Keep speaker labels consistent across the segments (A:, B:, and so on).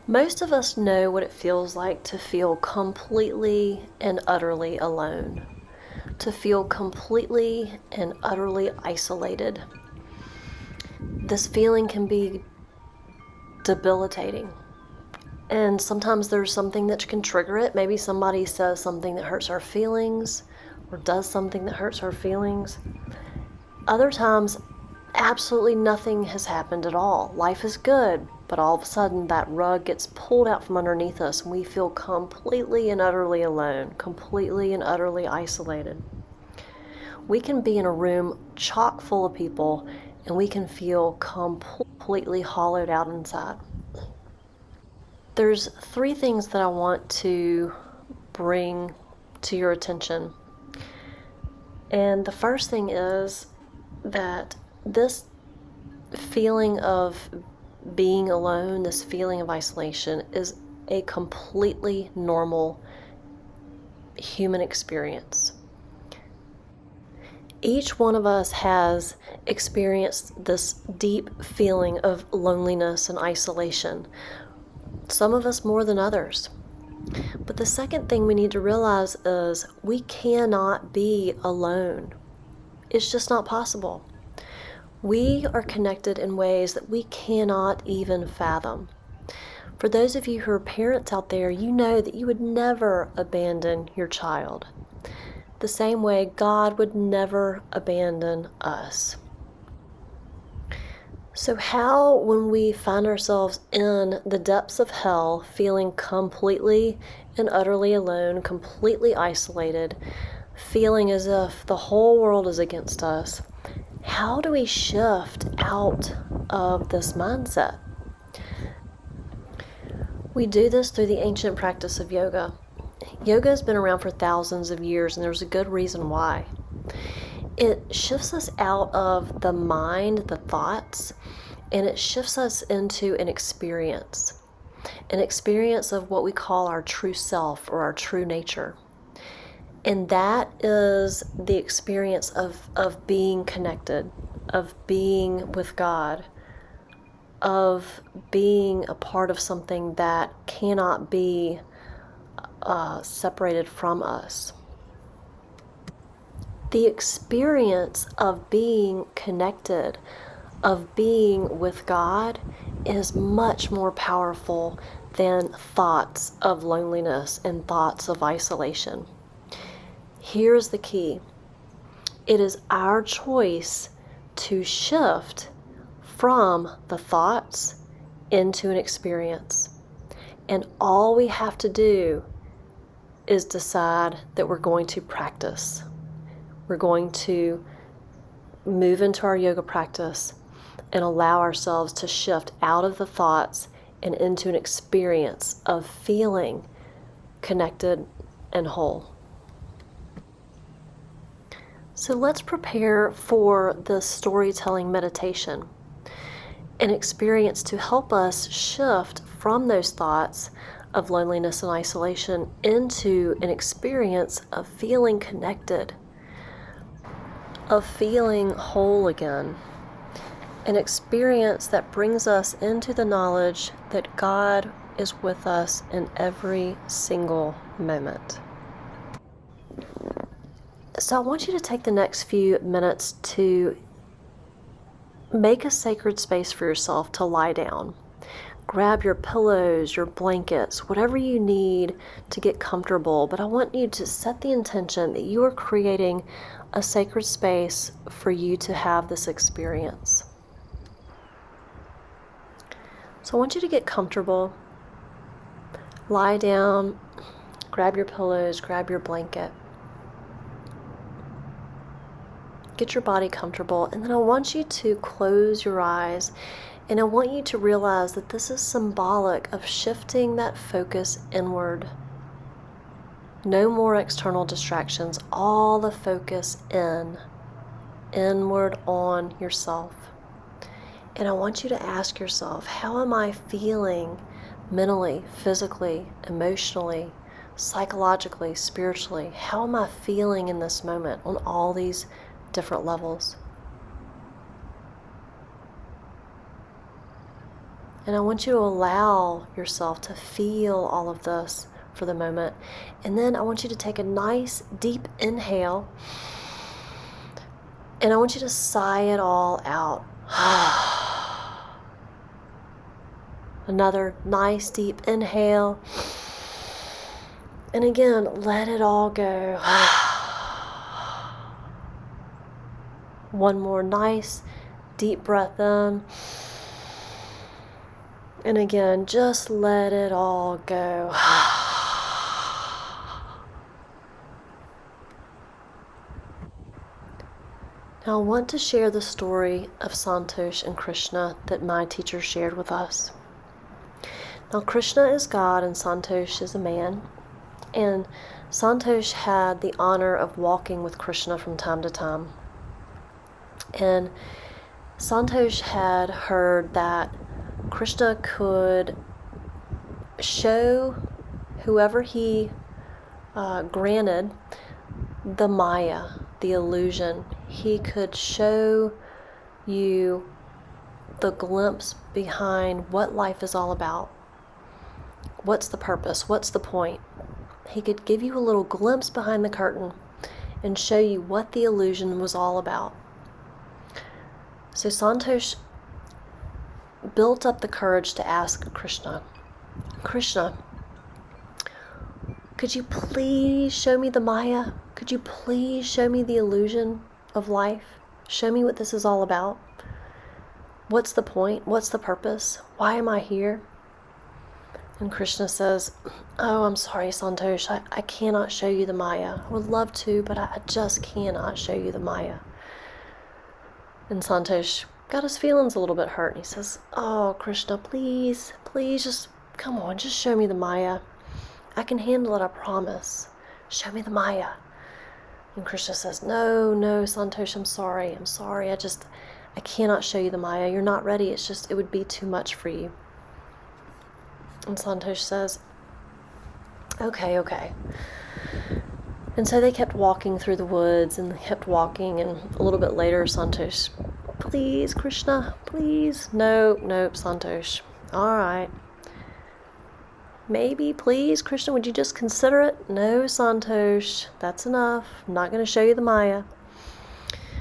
A: Most of us know what it feels like to feel completely and utterly alone, to feel completely and utterly isolated. This feeling can be debilitating. And sometimes there's something that can trigger it. Maybe somebody says something that hurts our feelings or does something that hurts our feelings. Other times, absolutely nothing has happened at all. Life is good, but all of a sudden that rug gets pulled out from underneath us and we feel completely and utterly alone, completely and utterly isolated. We can be in a room chock full of people and we can feel completely hollowed out inside. There's three things that I want to bring to your attention. And the first thing is that this feeling of being alone, this feeling of isolation, is a completely normal human experience. Each one of us has experienced this deep feeling of loneliness and isolation, some of us more than others. But the second thing we need to realize is we cannot be alone. It's just not possible. We are connected in ways that we cannot even fathom. For those of you who are parents out there, you know that you would never abandon your child. The same way God would never abandon us. So how, when we find ourselves in the depths of hell, feeling completely and utterly alone, completely isolated, feeling as if the whole world is against us, how do we shift out of this mindset? We do this through the ancient practice of yoga. Yoga has been around for thousands of years, and there's a good reason why. It shifts us out of the mind, the thoughts, and it shifts us into an experience of what we call our true self or our true nature. And that is the experience of being connected, of being with God, of being a part of something that cannot be separated from us. The experience of being connected, of being with God, is much more powerful than thoughts of loneliness and thoughts of isolation. Here's the key. It is our choice to shift from the thoughts into an experience. And all we have to do is decide that we're going to practice. We're going to move into our yoga practice and allow ourselves to shift out of the thoughts and into an experience of feeling connected and whole. So let's prepare for the storytelling meditation, an experience to help us shift from those thoughts of loneliness and isolation into an experience of feeling connected, of feeling whole again, an experience that brings us into the knowledge that God is with us in every single moment. So I want you to take the next few minutes to make a sacred space for yourself to lie down. Grab your pillows, your blankets, whatever you need to get comfortable, but I want you to set the intention that you are creating a sacred space for you to have this experience. So I want you to get comfortable, lie down, grab your pillows, grab your blanket. Get your body comfortable, and then I want you to close your eyes, and I want you to realize that this is symbolic of shifting that focus inward. No more external distractions, all the focus inward on yourself. And I want you to ask yourself, how am I feeling mentally, physically, emotionally, psychologically, spiritually? How am I feeling in this moment on all these different levels? And I want you to allow yourself to feel all of this for the moment. And then I want you to take a nice deep inhale. And I want you to sigh it all out. Another nice deep inhale. And again, let it all go. One more nice deep breath in. And again, just let it all go. Now I want to share the story of Santosh and Krishna that my teacher shared with us. Now Krishna is God and Santosh is a man. And Santosh had the honor of walking with Krishna from time to time. And Santosh had heard that Krishna could show whoever he granted the Maya, the illusion. He could show you the glimpse behind what life is all about. What's the purpose? What's the point? He could give you a little glimpse behind the curtain and show you what the illusion was all about. So Santosh built up the courage to ask Krishna, Krishna, could you please show me the Maya? Could you please show me the illusion of life? Show me what this is all about. What's the point? What's the purpose? Why am I here? And Krishna says, oh, I'm sorry, Santosh, I cannot show you the Maya. I would love to, but I just cannot show you the Maya. And Santosh got his feelings a little bit hurt, and he says, oh, Krishna, please, just, come on, just show me the Maya. I can handle it, I promise. Show me the Maya. And Krishna says, no, Santosh, I'm sorry, I cannot show you the Maya. You're not ready, it would be too much for you. And Santosh says, okay. And so they kept walking through the woods, and they kept walking, and a little bit later, Santosh, please, Krishna, please. Nope, Santosh. All right. Maybe, please, Krishna, would you just consider it? No, Santosh, that's enough. I'm not going to show you the Maya.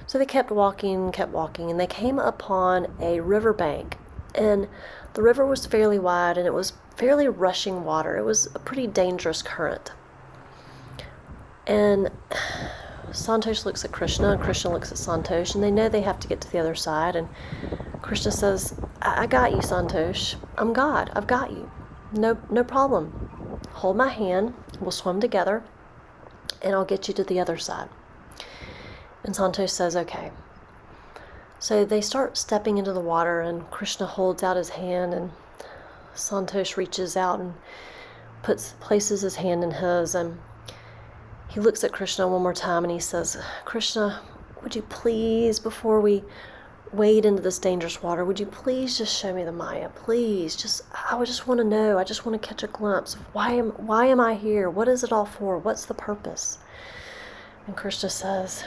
A: So they kept walking, and they came upon a riverbank. And the river was fairly wide, and it was fairly rushing water. It was a pretty dangerous current. And Santosh looks at Krishna, and Krishna looks at Santosh, and they know they have to get to the other side. And Krishna says, I got you, Santosh. I'm God. I've got you. No problem. Hold my hand. We'll swim together, and I'll get you to the other side. And Santosh says, okay. So they start stepping into the water, and Krishna holds out his hand, and Santosh reaches out and places his hand in his, and he looks at Krishna one more time, and he says, Krishna, would you please, before we wade into this dangerous water, would you please just show me the Maya? Please, I would just want to know. I just want to catch a glimpse of why am I here? What is it all for? What's the purpose? And Krishna says,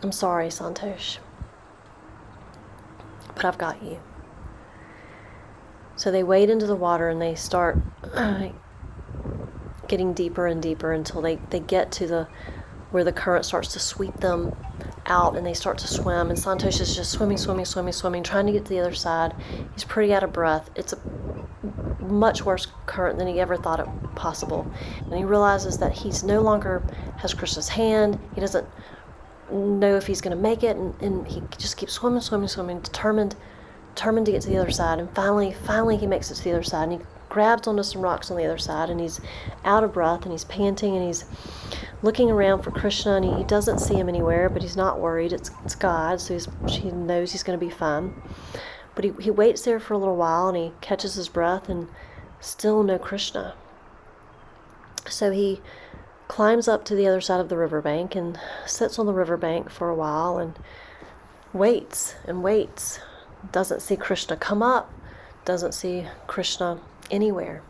A: I'm sorry, Santosh, but I've got you. So they wade into the water, and they start getting deeper and deeper until they get to where the current starts to sweep them out, and they start to swim, and Santosh is just swimming, trying to get to the other side. He's pretty out of breath. It's a much worse current than he ever thought it possible. And he realizes that he's no longer has Krishna's hand. He doesn't know if he's going to make it, and he just keeps swimming, determined to get to the other side. And finally he makes it to the other side, and he grabs onto some rocks on the other side, and he's out of breath, and he's panting, and he's looking around for Krishna, and he doesn't see him anywhere, but he's not worried. It's God, so he knows he's going to be fine. But he waits there for a little while, and he catches his breath, and still no Krishna. So he climbs up to the other side of the riverbank and sits on the riverbank for a while and waits and waits. Doesn't see Krishna come up, doesn't see Krishna anywhere.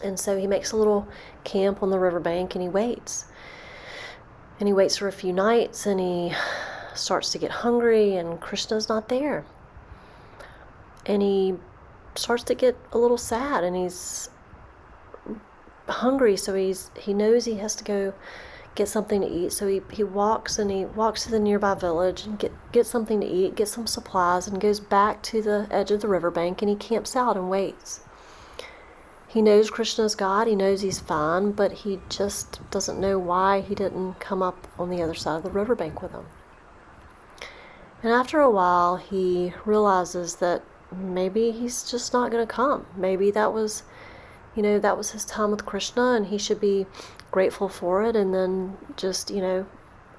A: And so he makes a little camp on the riverbank, and he waits. And he waits for a few nights, and he starts to get hungry, and Krishna's not there. and he starts to get a little sad, and he's hungry, so he knows he has to go get something to eat. So he walks to the nearby village and get something to eat, get some supplies, and goes back to the edge of the riverbank, and he camps out and waits. He knows Krishna's God, he knows he's fine, but he just doesn't know why he didn't come up on the other side of the riverbank with him. And after a while, he realizes that maybe he's just not going to come. Maybe that was his time with Krishna, and he should be grateful for it, and then just,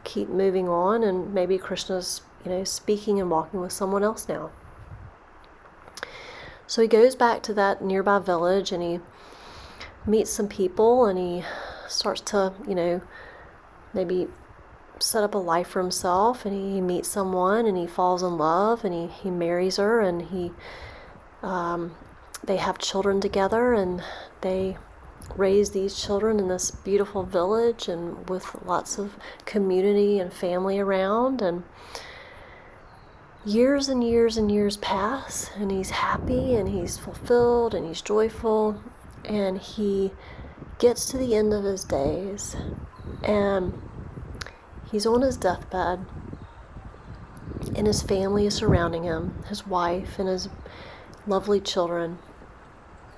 A: keep moving on, and maybe Krishna's, speaking and walking with someone else now. So he goes back to that nearby village, and he meets some people, and he starts to, maybe set up a life for himself, and he meets someone, and he falls in love, and he marries her, and they have children together, and they raise these children in this beautiful village, and with lots of community and family around. And years and years and years pass, and he's happy, and he's fulfilled, and he's joyful, and he gets to the end of his days, and he's on his deathbed, and his family is surrounding him, his wife and his lovely children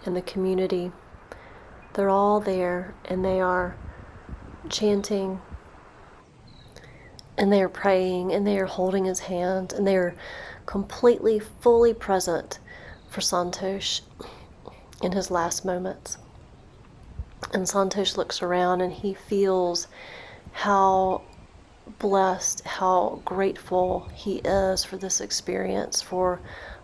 A: and the community. They're all there, and they are chanting, and they are praying, and they are holding his hand, and they are completely, fully present for Santosh in his last moments. And Santosh looks around, and he feels how blessed, how grateful he is for this experience, for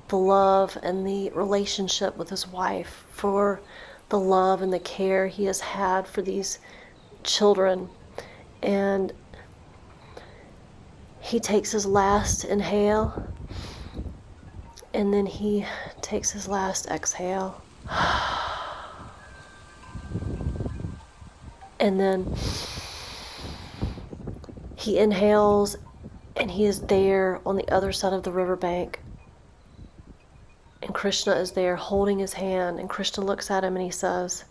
A: the love and the relationship with his wife, for the love and the care he has had for these children. And he takes his last inhale, and then he takes his last exhale. And then he inhales, and he is there on the other side of the riverbank. And Krishna is there holding his hand, and Krishna looks at him and he says,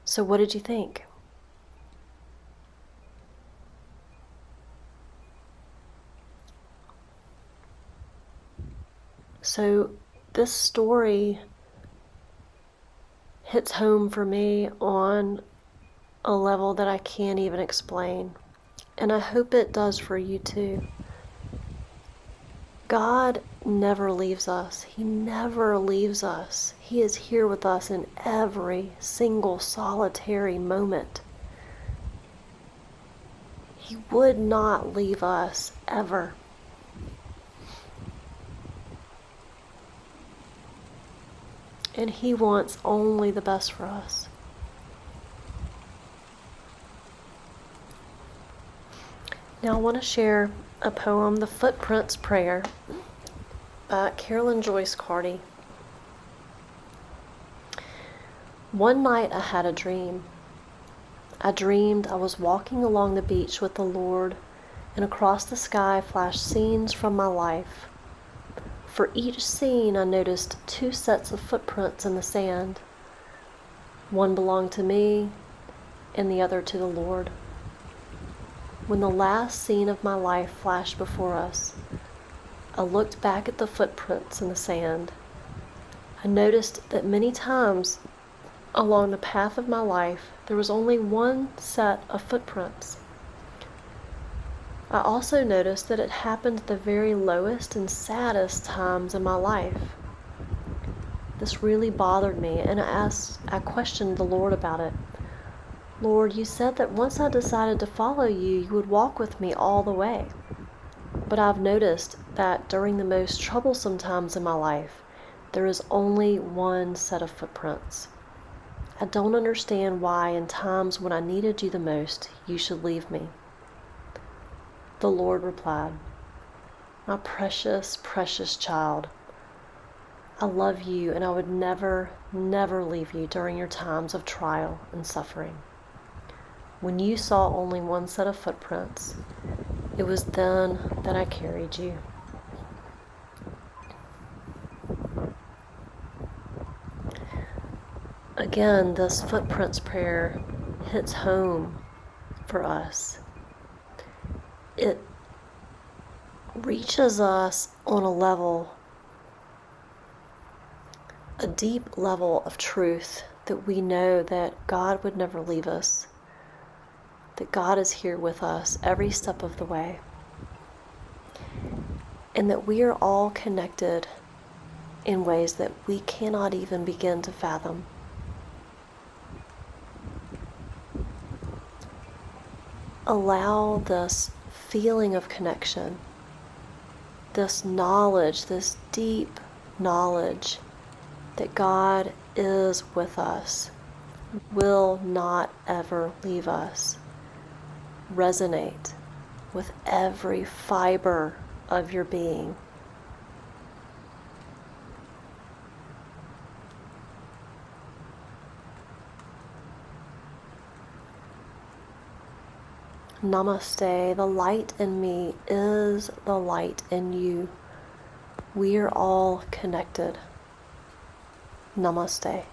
A: "So what did you think?" So this story hits home for me on a level that I can't even explain. And I hope it does for you too. God never leaves us. He never leaves us. He is here with us in every single solitary moment. He would not leave us ever. And He wants only the best for us. Now I want to share a poem, The Footprints Prayer, by Carolyn Joyce Carty. One night I had a dream. I dreamed I was walking along the beach with the Lord, and across the sky flashed scenes from my life. For each scene I noticed 2 sets of footprints in the sand. One belonged to me, and the other to the Lord. When the last scene of my life flashed before us, I looked back at the footprints in the sand. I noticed that many times along the path of my life, there was only one set of footprints. I also noticed that it happened at the very lowest and saddest times in my life. This really bothered me, and I questioned the Lord about it. Lord, you said that once I decided to follow you, you would walk with me all the way. But I've noticed that during the most troublesome times in my life, there is only one set of footprints. I don't understand why in times when I needed you the most, you should leave me. The Lord replied, "My precious, precious child, I love you, and I would never, never leave you during your times of trial and suffering. When you saw only one set of footprints, it was then that I carried you." Again, this footprints prayer hits home for us. It reaches us on a level, a deep level of truth, that we know that God would never leave us, that God is here with us every step of the way, and that we are all connected in ways that we cannot even begin to fathom. Allow this feeling of connection, this knowledge, this deep knowledge that God is with us, will not ever leave us, resonate with every fiber of your being. Namaste. The light in me is the light in you. We are all connected. Namaste.